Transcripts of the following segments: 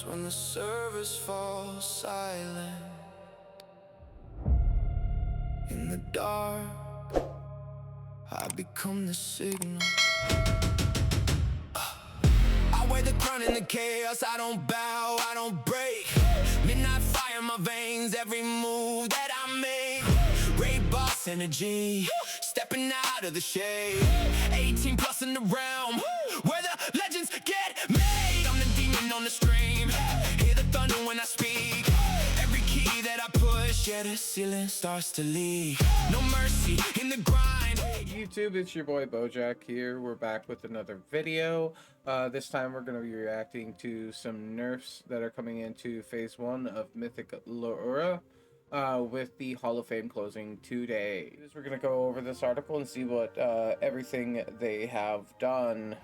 when the service falls silent. In the dark, I become the signal. I wear the crown in the chaos, I don't bow, I don't break. Midnight fire in my veins, every move that I make. Raid boss energy, stepping out of the shade. 18 plus in the realm, where the legends get made. I'm the demon on the stream, hear the thunder when I speak. Every key that I push, yeah, the ceiling starts to leak. No mercy in the grind. YouTube, it's your boy Bowwjack here. We're back with another video. This time we're going to be reacting to some nerfs that are coming into phase 1 of Mythic L'ura with the Hall of Fame closing today. We're going to go over this article and see what everything they have done.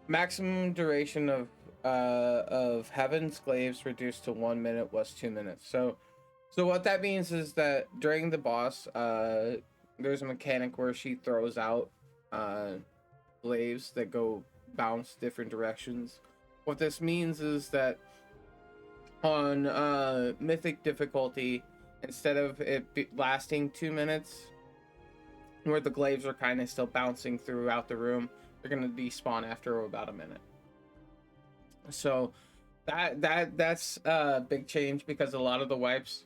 Maximum duration of Heaven's Glaives reduced to 1 minute was 2 minutes. So what that means is that during the boss, there's a mechanic where she throws out glaives that go bounce different directions. What this means is that on Mythic difficulty, instead of it lasting 2 minutes, where the glaives are kind of still bouncing throughout the room, they're gonna despawn after about a minute. So that's a big change, because a lot of the wipes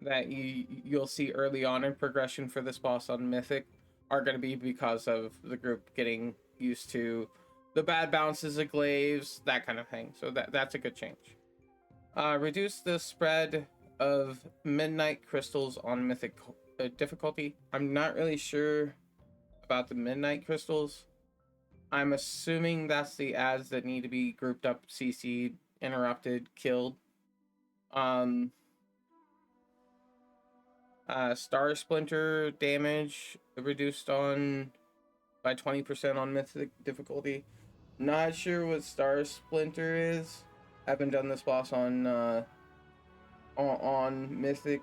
that you'll see early on in progression for this boss on Mythic are going to be because of the group getting used to the bad bounces of glaives, that kind of thing. So that's a good change. Reduce the spread of midnight crystals on Mythic difficulty. I'm not really sure about the midnight crystals. I'm assuming that's the ads that need to be grouped up, CC'd, interrupted, killed. Star Splinter damage reduced on by 20% on Mythic difficulty. Not sure what Star Splinter is. Haven't done this boss on Mythic.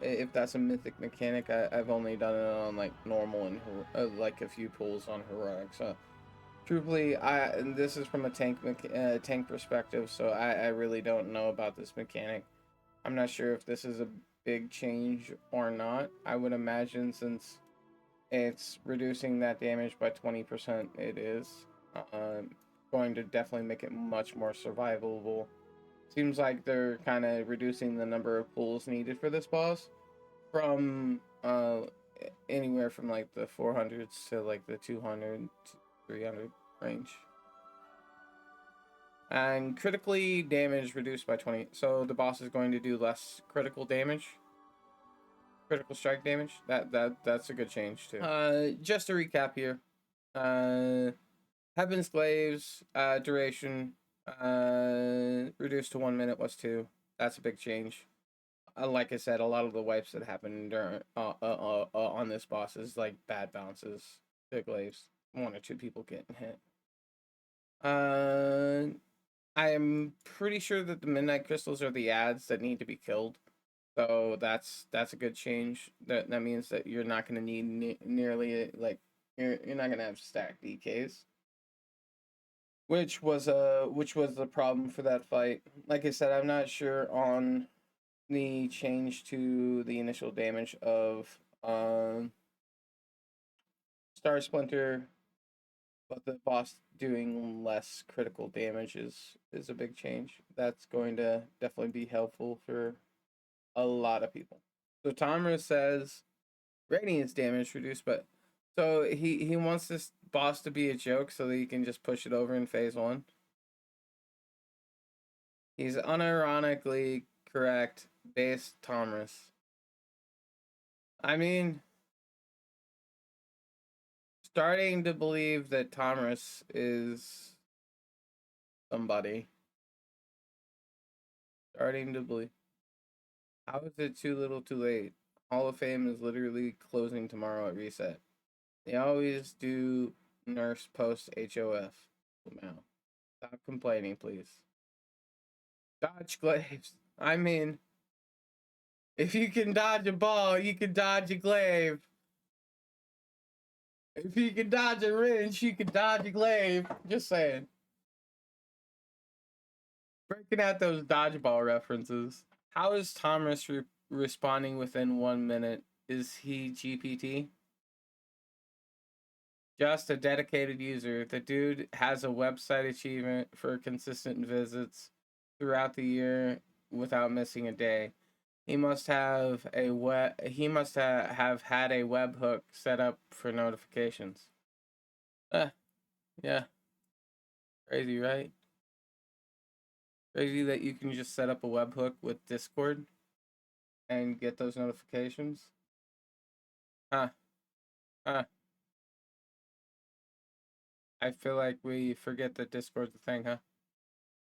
If that's a Mythic mechanic, I've only done it on like normal and like a few pulls on heroic. So truthfully, this is from a tank perspective, so I really don't know about this mechanic. I'm not sure if this is a big change or not. I would imagine, since it's reducing that damage by 20%, it is going to definitely make it much more survivable. Seems like they're kind of reducing the number of pulls needed for this boss from anywhere from like the 400s to like the 200 to 300 range. And critically damage reduced by 20. So the boss is going to do less critical damage, critical strike damage. That's a good change too. Just to recap here, Heaven's Glaives duration reduced to 1 minute was 2. That's a big change. Like I said, a lot of the wipes that happen during on this boss is like bad bounces to glaives. 1 or 2 people getting hit. I'm pretty sure that the midnight crystals are the ads that need to be killed, so that's a good change. That means that you're not going to need nearly like you're not going to have stacked DKs, which was the problem for that fight. Like I said, I'm not sure on the change to the initial damage of Star Splinter, but the boss doing less critical damage is a big change. That's going to definitely be helpful for a lot of people. So Tomra says radiance damage reduced, but so he wants this boss to be a joke so that he can just push it over in phase 1. He's unironically correct, based Tomras. I mean, starting to believe that Tomras is somebody. Starting to believe. How is it too little too late? Hall of Fame is literally closing tomorrow at reset. They always do Nerfs post HOF. Now, stop complaining, please. Dodge glaives. I mean, if you can dodge a ball, you can dodge a glaive. If you can dodge a wrench, you can dodge a glaive. Just saying. Breaking out those dodgeball references. How is Thomas responding within 1 minute? Is he GPT? Just a dedicated user. The dude has a website achievement for consistent visits throughout the year without missing a day. He must have a have had a webhook set up for notifications. Yeah. Crazy, right? Crazy that you can just set up a webhook with Discord and get those notifications. Huh. Huh. I feel like we forget that Discord's a thing, huh?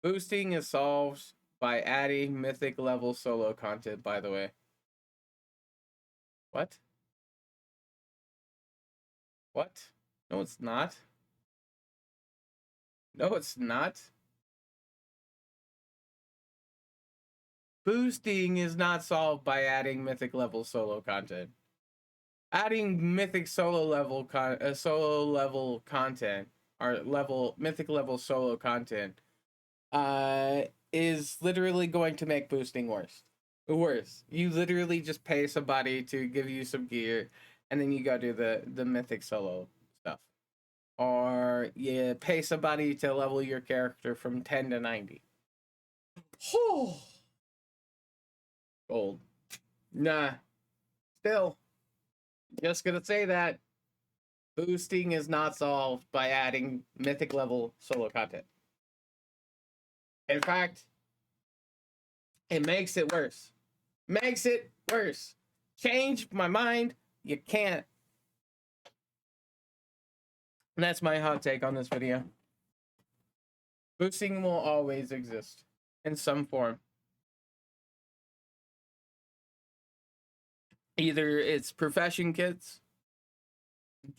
Boosting is solved by adding mythic level solo content, by the way. What? What? No, it's not. No, it's not. Boosting is not solved by adding mythic level solo content. Adding mythic solo level content or mythic level solo content is literally going to make boosting worse. You literally just pay somebody to give you some gear, and then you go do the mythic solo stuff, or you pay somebody to level your character from 10 to 90. Gold. Nah. Still, just gonna say that boosting is not solved by adding mythic level solo content. In fact, it makes it worse. Makes it worse. Change my mind. You can't. And that's my hot take on this video. Boosting will always exist in some form. Either it's profession kits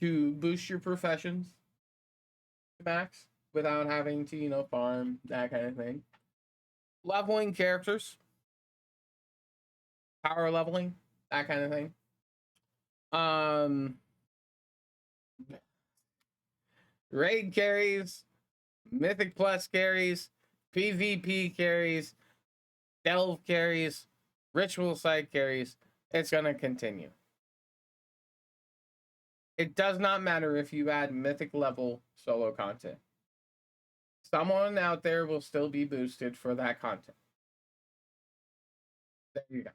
to boost your professions to max without having to, farm, that kind of thing. Leveling characters, power leveling, that kind of thing. Raid carries, Mythic Plus carries, PvP carries, Delve carries, Ritual side carries. It's gonna continue. It does not matter if you add mythic level solo content. Someone out there will still be boosted for that content. There you go.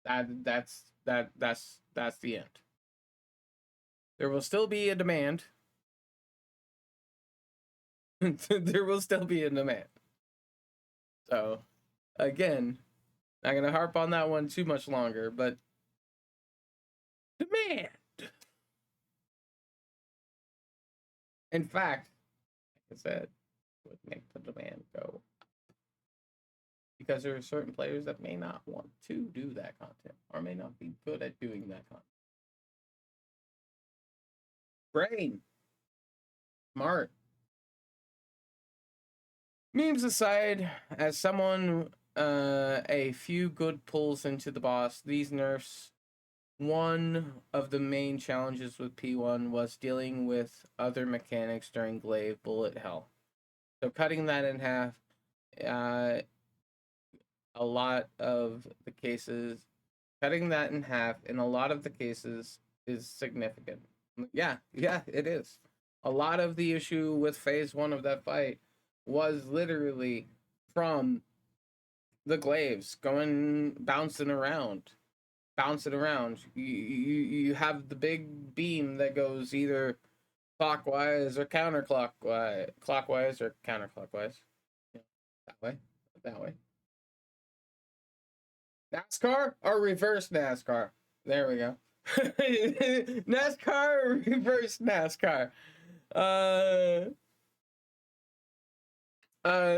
That's the end. There will still be a demand. There will still be a demand. So, again, not gonna harp on that one too much longer, but demand. In fact, like I said, would make the demand go. Because there are certain players that may not want to do that content or may not be good at doing that content. Brain. Smart. Memes aside, as someone a few good pulls into the boss, these nerfs, one of the main challenges with P1 was dealing with other mechanics during glaive bullet hell. So cutting that in half, a lot of the cases, cutting that in half in a lot of the cases is significant. Yeah, it is. A lot of the issue with phase 1 of that fight was literally from the glaives bouncing around. You have the big beam that goes either clockwise or clockwise or counterclockwise. That way. NASCAR or reverse NASCAR? There we go. NASCAR or reverse NASCAR?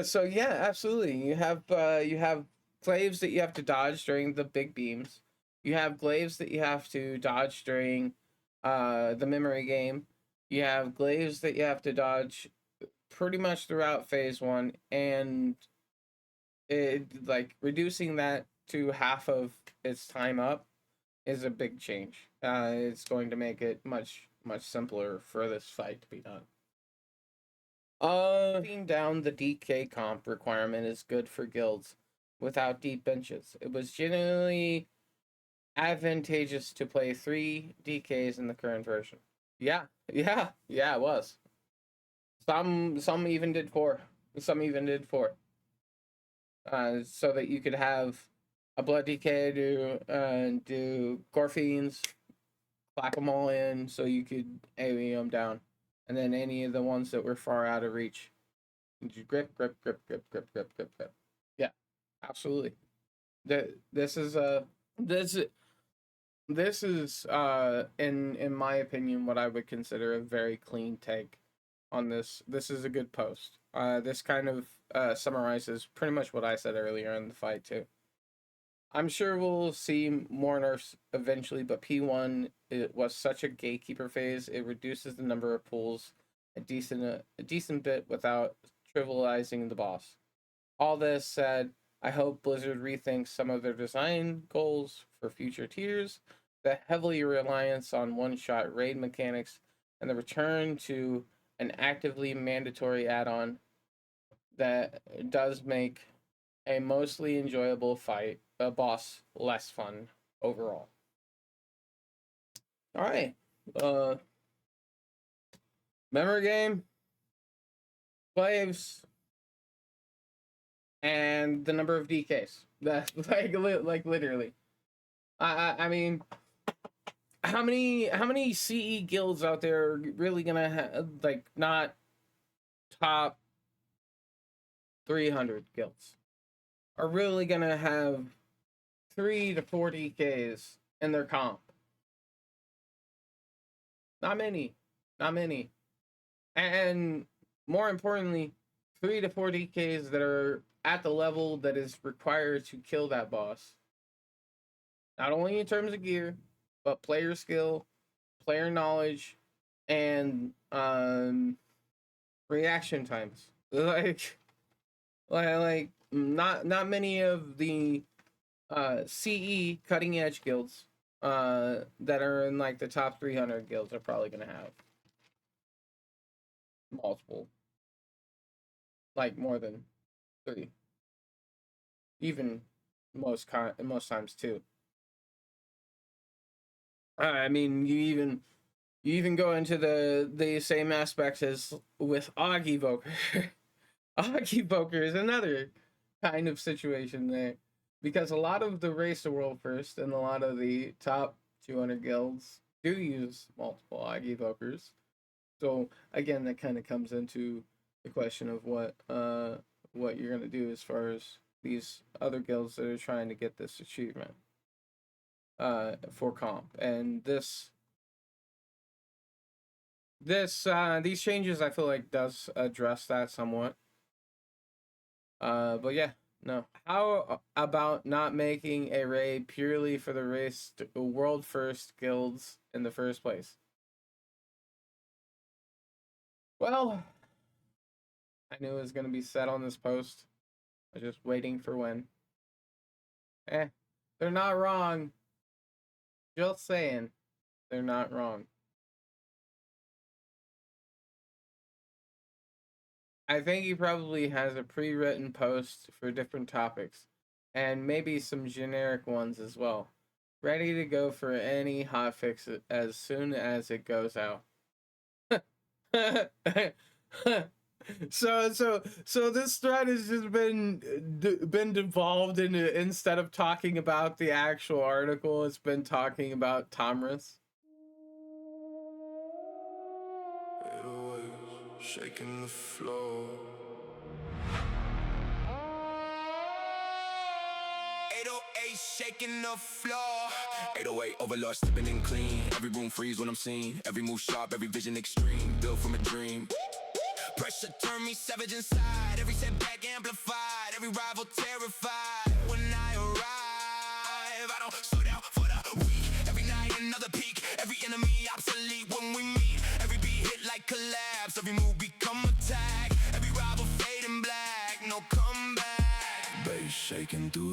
So yeah, absolutely. You have glaives that you have to dodge during the big beams. You have glaives that you have to dodge during the memory game. You have glaives that you have to dodge pretty much throughout phase 1, and reducing that to half of its time up is a big change. It's going to make it much simpler for this fight to be done. Being down the DK comp requirement is good for guilds without deep benches. It was generally advantageous to play 3 DKs in the current version. Yeah, it was. Some even did 4. Some even did 4. So that you could have a blood DK do Gorfiends, clap them all in, so you could AoE them down, and then any of the ones that were far out of reach, you grip. Yeah, absolutely. This is in my opinion what I would consider a very clean take on this. This is a good post. This kind of summarizes pretty much what I said earlier in the fight too. I'm sure we'll see more nerfs eventually, but P1 it was such a gatekeeper phase. It reduces the number of pulls a decent bit without trivializing the boss. All this said, I hope Blizzard rethinks some of their design goals for future tiers. The heavily reliance on one-shot raid mechanics and the return to an actively mandatory add-on that does make a mostly enjoyable fight, a boss, less fun overall. All right. Memory game, slaves, and the number of DKs. That's like literally. I mean, how many CE guilds out there are really gonna have like not top 300 guilds are really gonna have 3 to 4 DKs in their comp? Not many. And more importantly, 3 to 4 DKs that are at the level that is required to kill that boss. Not only in terms of gear, but player skill, player knowledge, and reaction times. Like not many of the CE cutting edge guilds that are in like the top 300 guilds are probably gonna have multiple, like more than 3, even most times 2. I mean, you even go into the same aspects as with Augivoker. Augivoker is another kind of situation there, because a lot of the race the world first and a lot of the top 200 guilds do use multiple Augivokers. So again, that kind of comes into the question of what you're gonna do as far as these other guilds that are trying to get this achievement for comp. And these changes I feel like does address that somewhat. But yeah, no. How about not making a raid purely for the race world first guilds in the first place? Well, I knew it was gonna be said on this post. I was just waiting for when. They're not wrong. Just saying, they're not wrong. I think he probably has a pre-written post for different topics, and maybe some generic ones as well, ready to go for any hotfix as soon as it goes out. So this thread has just been devolved into, instead of talking about the actual article, it's been talking about Tomris. Shaking the floor. 808 shaking the floor. 808 overlord slipping in clean. Every room freeze when I'm seen. Every move sharp, every vision extreme. Built from a dream. Pressure turned me savage inside. Every setback amplified. Every rival terrified. When I arrive, I don't slow down for the weak. Every night another peak. Every enemy obsolete when we meet. Every beat hit like collapse. Every move become attack. Every rival fading black. No comeback. Bass shaking through